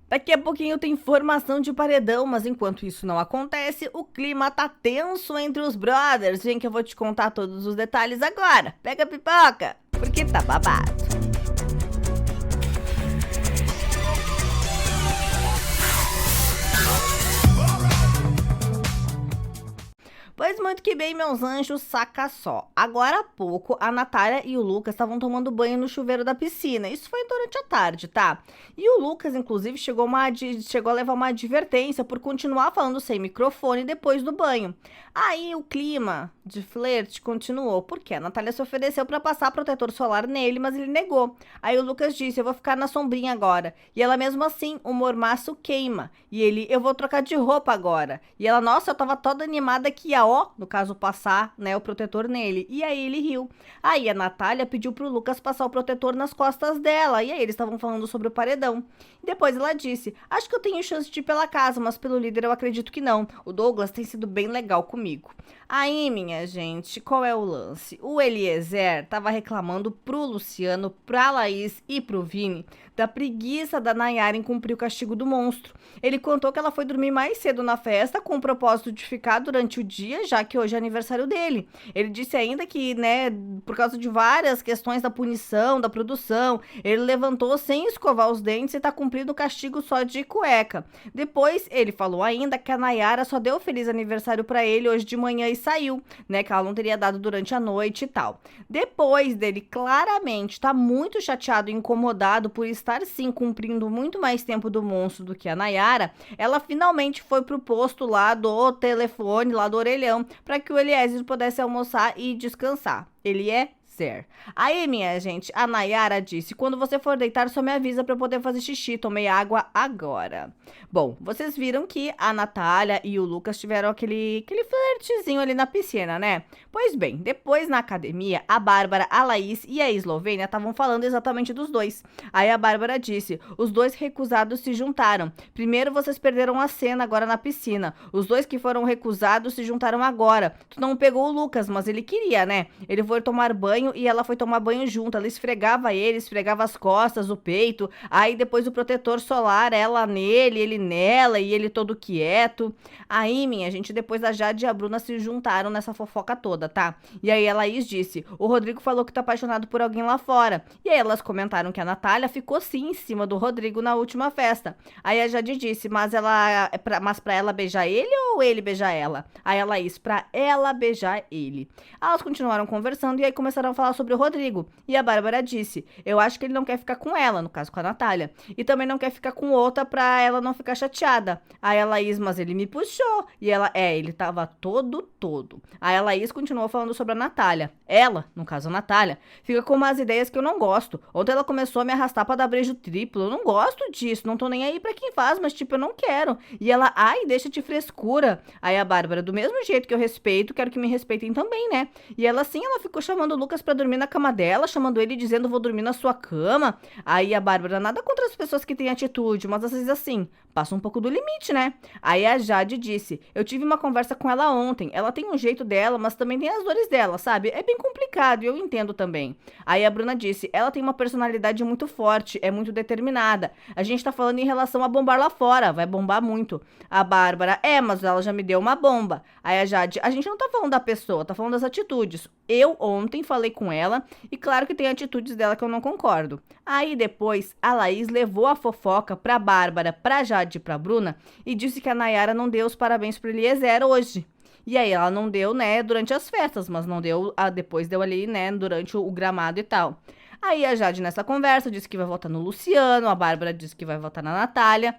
Daqui a pouquinho tem formação de paredão, mas enquanto isso não acontece, o clima tá tenso entre os brothers. Vem que eu vou te contar todos os detalhes agora. Pega a pipoca, porque tá babado. Pois muito que bem, meus anjos, saca só. Agora há pouco, a Natália e o Lucas estavam tomando banho no chuveiro da piscina. Isso foi durante a tarde, tá? E o Lucas, inclusive, chegou a levar uma advertência por continuar falando sem microfone depois do banho. Aí o clima de flerte continuou, porque a Natália se ofereceu para passar protetor solar nele, mas ele negou. Aí o Lucas disse, eu vou ficar na sombrinha agora. E ela mesmo assim, o mormaço queima. E ele, eu vou trocar de roupa agora. E ela, nossa, eu tava toda animada que ia, ó, no caso, passar, né, o protetor nele. E aí ele riu. Aí a Natália pediu pro Lucas passar o protetor nas costas dela. E aí eles estavam falando sobre o paredão. E depois ela disse, acho que eu tenho chance de ir pela casa, mas pelo líder eu acredito que não. O Douglas tem sido bem legal comigo. Aí, minha gente, qual é o lance? O Eliezer tava reclamando pro Luciano, pra Laís e pro Vini da preguiça da Nayara em cumprir o castigo do monstro. Ele contou que ela foi dormir mais cedo na festa com o propósito de ficar durante o dia, já que hoje é aniversário dele. Ele disse ainda que, né, por causa de várias questões da punição, da produção, ele levantou sem escovar os dentes e tá cumprindo o castigo só de cueca. Depois, ele falou ainda que a Nayara só deu feliz aniversário pra ele hoje de manhã e saiu, né, que ela não teria dado durante a noite e tal. Depois dele claramente tá muito chateado e incomodado por estar sim cumprindo muito mais tempo do monstro do que a Nayara, ela finalmente foi pro posto lá do telefone, lá do orelhão, para que o Eliezer pudesse almoçar e descansar. Ele é ser. Aí, minha gente, a Nayara disse, quando você for deitar, só me avisa pra eu poder fazer xixi, tomei água agora. Bom, vocês viram que a Natália e o Lucas tiveram aquele flertezinho ali na piscina, né? Pois bem, depois na academia, a Bárbara, a Laís e a Eslovênia estavam falando exatamente dos dois. Aí a Bárbara disse, os dois recusados se juntaram. Primeiro vocês perderam a cena agora na piscina. Os dois que foram recusados se juntaram agora. Tu não pegou o Lucas, mas ele queria, né? Ele foi tomar banho e ela foi tomar banho junto. Ela esfregava ele, esfregava as costas, o peito. Aí depois o protetor solar, ela nele, ele nela e ele todo quieto. Aí, minha gente, depois a Jade e a Bruna se juntaram nessa fofoca toda, tá? E aí a Laís disse, o Rodrigo falou que tá apaixonado por alguém lá fora. E aí elas comentaram que a Natália ficou sim em cima do Rodrigo na última festa. Aí a Jade disse, mas pra ela beijar ele ou ele beijar ela? Aí a Laís, pra ela beijar ele. Elas continuaram conversando e aí começaram a falar sobre o Rodrigo. E a Bárbara disse, eu acho que ele não quer ficar com ela, no caso com a Natália. E também não quer ficar com outra pra ela não ficar chateada. Aí a Laís, mas ele me puxou. E ela, ele tava todo. Aí a Laís continuou falando sobre a Natália. Ela, no caso a Natália, fica com umas ideias que eu não gosto. Ontem ela começou a me arrastar pra dar beijo triplo. Eu não gosto disso, não tô nem aí pra quem faz, mas tipo, eu não quero. E ela, ai, deixa de frescura. Aí a Bárbara, do mesmo jeito que eu respeito, quero que me respeitem também, né? E ela, sim, ela ficou chamando o Lucas pra dormir na cama dela, chamando ele dizendo, vou dormir na sua cama. Aí a Bárbara, nada contra as pessoas que têm atitude, mas às vezes assim, passa um pouco do limite, né? Aí a Jade disse, eu tive uma conversa com ela ontem, ela tem um jeito dela, mas também tem as dores dela, sabe? É bem complicado e eu entendo também. Aí a Bruna disse, ela tem uma personalidade muito forte, é muito determinada. A gente tá falando em relação a bombar lá fora, vai bombar muito. A Bárbara, mas ela já me deu uma bomba. Aí a Jade, a gente não tá falando da pessoa, tá falando das atitudes. Eu ontem falei com ela e claro que tem atitudes dela que eu não concordo. Aí depois a Laís levou a fofoca pra Bárbara, pra Jade e pra Bruna e disse que a Nayara não deu os parabéns pro Eliezer hoje. E aí ela não deu, né, durante as festas, mas não deu, depois deu ali, né, durante o gramado e tal. Aí a Jade nessa conversa disse que vai votar no Luciano, a Bárbara disse que vai votar na Natália.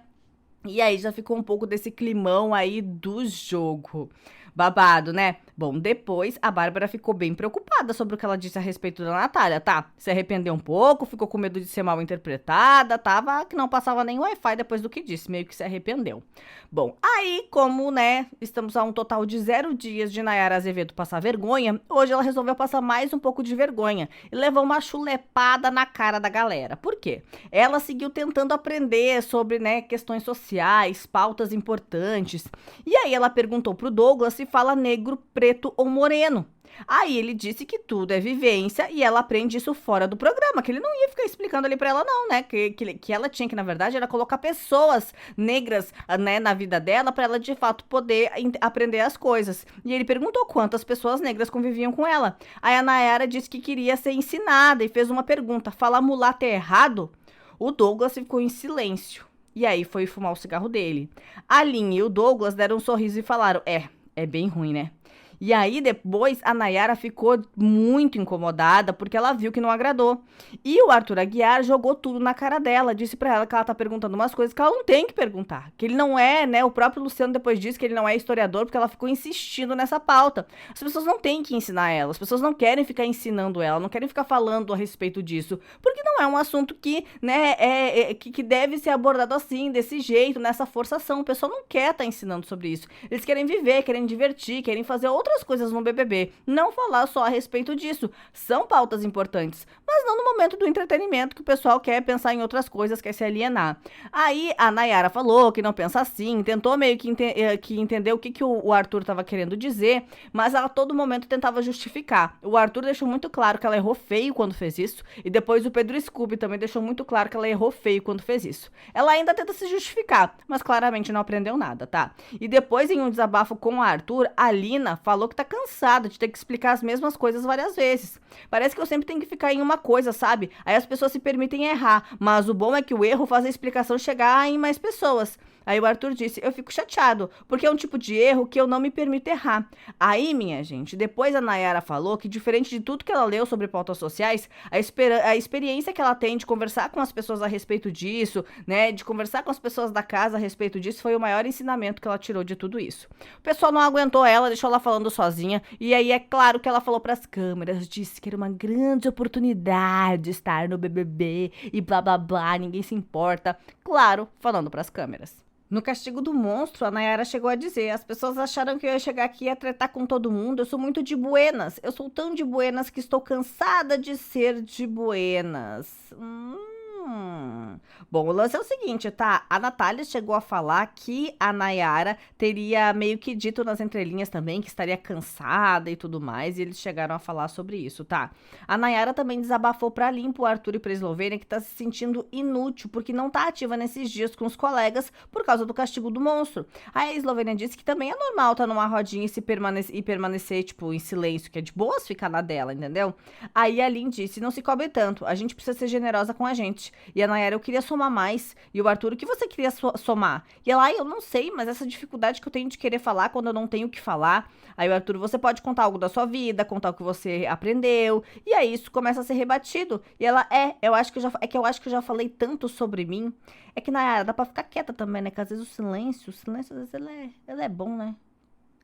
E aí já ficou um pouco desse climão aí do jogo. Babado, né? Bom, depois a Bárbara ficou bem preocupada sobre o que ela disse a respeito da Natália, tá? Se arrependeu um pouco, ficou com medo de ser mal interpretada, tava que não passava nem Wi-Fi depois do que disse, meio que se arrependeu. Bom, aí como, né, estamos a um total de 0 dias de Nayara Azevedo passar vergonha, hoje ela resolveu passar mais um pouco de vergonha e levou uma chulepada na cara da galera. Por quê? Ela seguiu tentando aprender sobre, né, questões sociais, pautas importantes. E aí ela perguntou pro Douglas se fala negro, preto ou moreno. Aí ele disse que tudo é vivência e ela aprende isso fora do programa, que ele não ia ficar explicando ali pra ela não, né? Que ela tinha que, na verdade, era colocar pessoas negras, né, na vida dela pra ela, de fato, poder aprender as coisas. E ele perguntou quantas pessoas negras conviviam com ela. Aí a Nayara disse que queria ser ensinada e fez uma pergunta: falar mulata é errado? O Douglas ficou em silêncio. E aí foi fumar o cigarro dele. A Lin e o Douglas deram um sorriso e falaram: é bem ruim, né? E aí depois a Nayara ficou muito incomodada porque ela viu que não agradou. E o Arthur Aguiar jogou tudo na cara dela, disse pra ela que ela tá perguntando umas coisas que ela não tem que perguntar, que ele não é, né, o próprio Luciano depois disse que ele não é historiador porque ela ficou insistindo nessa pauta. As pessoas não têm que ensinar ela, as pessoas não querem ficar ensinando ela, não querem ficar falando a respeito disso, porque não é um assunto que, né, que deve ser abordado assim, desse jeito, nessa forçação. O pessoal não quer estar ensinando sobre isso. Eles querem viver, querem divertir, querem fazer outras coisas no BBB, não falar só a respeito disso. São pautas importantes, mas não no momento do entretenimento, que o pessoal quer pensar em outras coisas, quer se alienar. Aí a Nayara falou que não pensa assim, tentou meio que, entender o que o Arthur estava querendo dizer, mas ela a todo momento tentava justificar. O Arthur deixou muito claro que ela errou feio quando fez isso, e depois o Pedro Scooby também deixou muito claro que ela errou feio quando fez isso. Ela ainda tenta se justificar, mas claramente não aprendeu nada, tá? E depois, em um desabafo com o Arthur, a Lina falou que tá cansada de ter que explicar as mesmas coisas várias vezes. Parece que eu sempre tenho que ficar em uma coisa, sabe? Aí as pessoas se permitem errar, mas o bom é que o erro faz a explicação chegar em mais pessoas. Aí o Arthur disse: eu fico chateado, porque é um tipo de erro que eu não me permito errar. Aí, minha gente, depois a Nayara falou que, diferente de tudo que ela leu sobre pautas sociais, a experiência que ela tem de conversar com as pessoas a respeito disso, né, de conversar com as pessoas da casa a respeito disso, foi o maior ensinamento que ela tirou de tudo isso. O pessoal não aguentou ela, deixou ela falando sozinha, e aí é claro que ela falou pras câmeras, disse que era uma grande oportunidade estar no BBB e blá blá blá, ninguém se importa. Claro, falando pras câmeras. No Castigo do Monstro, a Nayara chegou a dizer: as pessoas acharam que eu ia chegar aqui e ia tretar com todo mundo. Eu sou muito de buenas. Eu sou tão de buenas que estou cansada de ser de buenas. Bom, o lance é o seguinte, tá? A Natália chegou a falar que a Nayara teria meio que dito nas entrelinhas também que estaria cansada e tudo mais, e eles chegaram a falar sobre isso, tá? A Nayara também desabafou pra Lin, pro Arthur e pra Eslovênia, que tá se sentindo inútil porque não tá ativa nesses dias com os colegas por causa do Castigo do Monstro. Aí a Eslovênia disse que também é normal tá numa rodinha e permanecer, tipo, em silêncio, que é de boas ficar na dela, entendeu? Aí a Lin disse: não se cobre tanto, a gente precisa ser generosa com a gente. E a Nayara: eu queria somar mais. E o Arthur: o que você queria somar? E ela: eu não sei, mas essa dificuldade que eu tenho de querer falar quando eu não tenho o que falar. Aí o Arthur: você pode contar algo da sua vida, contar o que você aprendeu. E aí isso começa a ser rebatido. E ela: eu acho que eu acho que eu já falei tanto sobre mim. É que, Nayara, dá pra ficar quieta também, né? Que às vezes o silêncio às vezes ele é bom, né?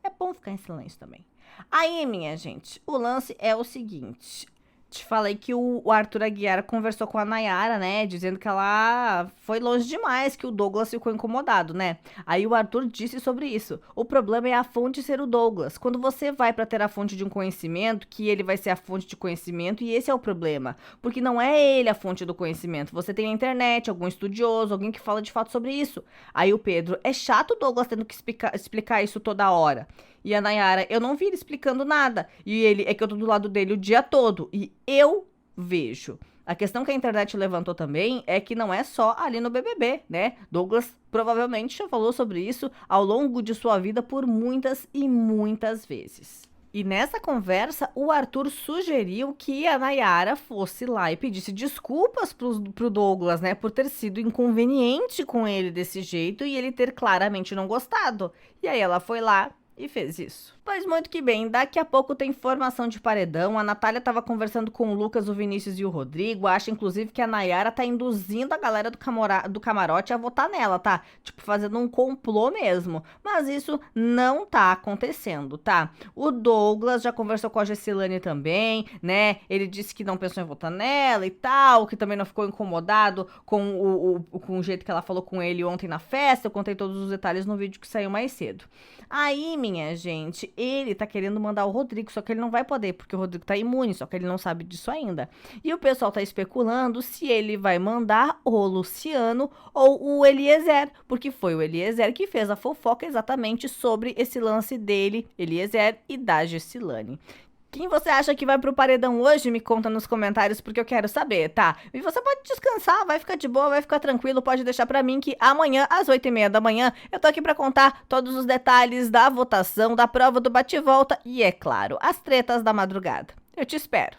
É bom ficar em silêncio também. Aí, minha gente, o lance é o seguinte: te falei que o Arthur Aguiar conversou com a Nayara, né? Dizendo que ela foi longe demais, que o Douglas ficou incomodado, né? Aí o Arthur disse sobre isso: o problema é a fonte ser o Douglas. Quando você vai pra ter a fonte de um conhecimento, que ele vai ser a fonte de conhecimento, e esse é o problema. Porque não é ele a fonte do conhecimento. Você tem a internet, algum estudioso, alguém que fala de fato sobre isso. Aí o Pedro: é chato o Douglas tendo que explicar isso toda hora. E a Nayara: eu não vi ele explicando nada. E ele: é que eu tô do lado dele o dia todo. E eu vejo. A questão que a internet levantou também é que não é só ali no BBB, né? Douglas provavelmente já falou sobre isso ao longo de sua vida por muitas e muitas vezes. E nessa conversa, o Arthur sugeriu que a Nayara fosse lá e pedisse desculpas pro Douglas, né? Por ter sido inconveniente com ele desse jeito e ele ter claramente não gostado. E aí ela foi lá e fez isso. Pois muito que bem, daqui a pouco tem formação de paredão. A Natália tava conversando com o Lucas, o Vinícius e o Rodrigo. Acha, inclusive, que a Nayara tá induzindo a galera do camarote a votar nela, tá? Tipo, fazendo um complô mesmo. Mas isso não tá acontecendo, tá? O Douglas já conversou com a Gessilane também, né? Ele disse que não pensou em votar nela e tal, que também não ficou incomodado com o jeito que ela falou com ele ontem na festa. Eu contei todos os detalhes no vídeo que saiu mais cedo. Aí, minha gente, ele tá querendo mandar o Rodrigo, só que ele não vai poder, porque o Rodrigo tá imune, só que ele não sabe disso ainda. E o pessoal tá especulando se ele vai mandar o Luciano ou o Eliezer, porque foi o Eliezer que fez a fofoca exatamente sobre esse lance dele, Eliezer, e da Gessilane. Quem você acha que vai pro paredão hoje? Me conta nos comentários porque eu quero saber, tá? E você pode descansar, vai ficar de boa, vai ficar tranquilo, pode deixar pra mim que amanhã, às 8h30 da manhã, eu tô aqui pra contar todos os detalhes da votação, da prova do bate-volta e, é claro, as tretas da madrugada. Eu te espero.